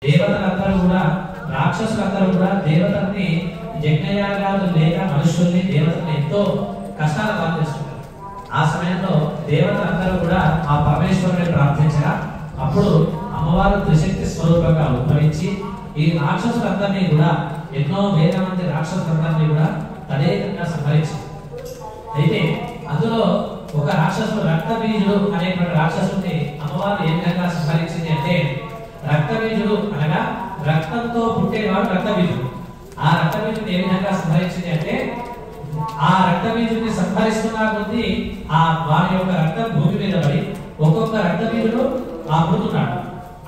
దేవతలందరూ కూడా రాక్షసులందరూ కూడా దేవతల్ని యజ్ఞయాగాలు లేక మనుషుల్ని దేవతల్ని ఎంతో కష్టాల పాల్చేస్తున్నారు. ఆ సమయంలో దేవతలందరూ కూడా ఆ పరమేశ్వరుని ప్రార్థించగా అప్పుడు అమ్మవారు త్రిశక్తి స్వరూపంగా ఉద్భవించి ఈ రాక్షసులందరినీ కూడా ఎన్నో వేల మంది రాక్షసులందరినీ కూడా తదేకంగా సంహరించింది. అయితే అందులో ఒక రాక్షసుడు రక్తబీజుడు అనేటువంటి రాక్షసుని అమ్మవారు ఏ విధంగా సంహరించింది అంటే, రక్తబీజుడు అనగా రక్తంతో పుట్టేవాడు రక్తబీజుడు. ఆ రక్తబీజుని ఏ విధంగా సంహరించింది అంటే, ఆ రక్తబీజుని సంహరిస్తున్న కొద్దీ ఆ వారి యొక్క రక్తం భూమి మీద పడి ఒక్కొక్క రక్తబీజుడు ఆ పుడుతున్నాడు.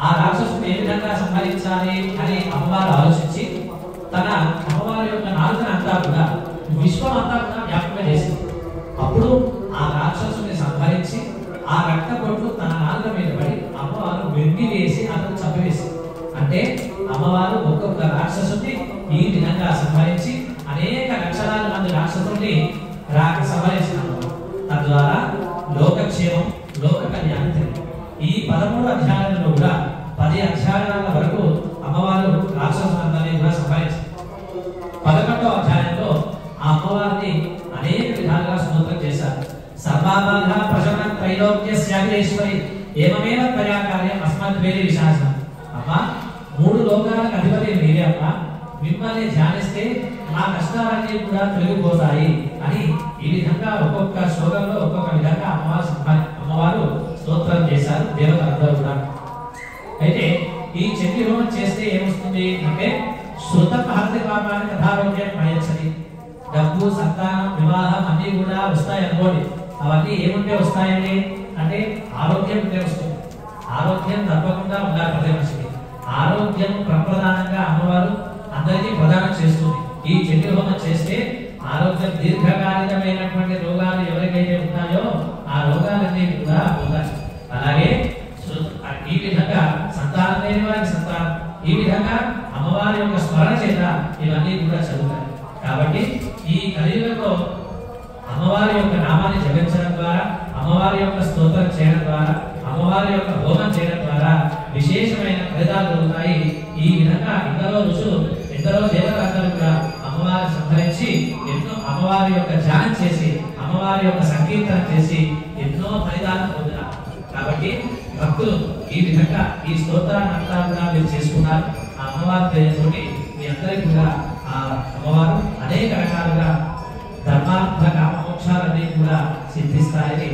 ఆ రాక్షసుని ఏ విధంగా సంహరించాలి అని అమ్మవారు ఆలోచించి తన అమ్మవారి యొక్క నాలుకను అంతా కూడా విశ్వం అంతా కూడా వ్యాప్తంగా చేసింది. అప్పుడు ఆ రాక్షసుని సంహరించి ఆ రక్త పొట్లు తన నాలుక మీద పడి అమ్మవారు వెండి వేసి అతను చంపివేసి, అంటే అమ్మవారు ఒక్కొక్క రాక్షసుని ఈ విధంగా సంహరించి అనేక లక్షలాది మంది రాక్షసుల్ని సంహరించినారు. తద్వారా లోకక్షేమం, లోక కళ్యాణం జరిగింది. ఈ 13 అధ్యాయాలలో కూడా 10 అధ్యాయాల వరకు అమ్మవారు రాక్షసులందరినీ కూడా సంహరించింది. 11వ అధ్యాయంలో ఆ అమ్మవారిని అనేక విధాలుగా స్తోత్రం చేశారు. సర్వాభాగ ప్రజన త్రైలోక్య శ్యామేశ్వరి ఏమమేవ త్వయాకార్యం అస్మద్వేది విశాసనం. అమ్మ, 3 లోకాలకు అధిపతి మీరే అమ్మ, మిమ్మల్ని ధ్యానిస్తే మా కష్టాలన్నీ కూడా తొలగిపోతాయి అని ఈ విధంగా ఒక్కొక్క శ్లోకంలో ఒక్కొక్క విధంగా అమ్మవారు స్తోత్రం చేశారు దేవతలందరూ కూడా. అయితే ఈ చండీ హోమం చేస్తే ఏమొస్తుంది అంటే, శృత మహర్తి పాపాన్ని కథారోగ్యం మయచ్చది. డబ్బు, సంతానం, వివాహం అన్ని కూడా వస్తాయి అనుకోండి. అవన్నీ ఏముంటే వస్తాయండి అంటే ఆరోగ్యం ఉంటే వస్తుంది. ఆరోగ్యం తప్పకుండా ఉండాలి ప్రతి మనిషికి. ఆరోగ్యం ప్రప్రధానంగా అమ్మవారు అందరికీ ప్రదానం చేస్తుంది. ఈ చండీ హోమం చేస్తే ఆరోగ్యం, దీర్ఘకాలికమైనటువంటి రోగాలు ఎవరికైతే ఉన్నాయో ఆ రోగాలన్నీ కూడా పోతాయి. అలాగే ఈ విధంగా సంతానం లేని వారికి సంతానం, ఈ విధంగా అమ్మవారి యొక్క స్మరణ చేత ఇవన్నీ కూడా చదువుతాయి. కాబట్టి ఈ కలియుగంలో అమ్మవారి యొక్క నామాన్ని జపించడం ద్వారా, అమ్మవారి యొక్క స్తోత్రం చేయడం ద్వారా, అమ్మవారి యొక్క హోమం చేయడం ద్వారా విశేషమైన ఫలితాలు కలుగుతాయి. ఈ విధంగా ఎందరో ఋషులు, ఎందరో దేవతలందరూ కూడా అమ్మవారిని సంహరించి ఎన్నో అమ్మవారి యొక్క ధ్యానం చేసి, అమ్మవారి యొక్క సంకీర్తన చేసి ఎన్నో ఫలితాలను పొందినారు. కాబట్టి భక్తులు ఈ విధంగా ఈ స్తోత్రాన్ని అంతా కూడా మీరు చేసుకున్నారు. ఆ అమ్మవారి పేరుతోటి మీ అందరికీ కూడా ఆ అమ్మవారు అనేక రకాలుగా ధర్మార్థ కామ మోక్షాలన్నీ కూడా సిద్ధిస్తాయని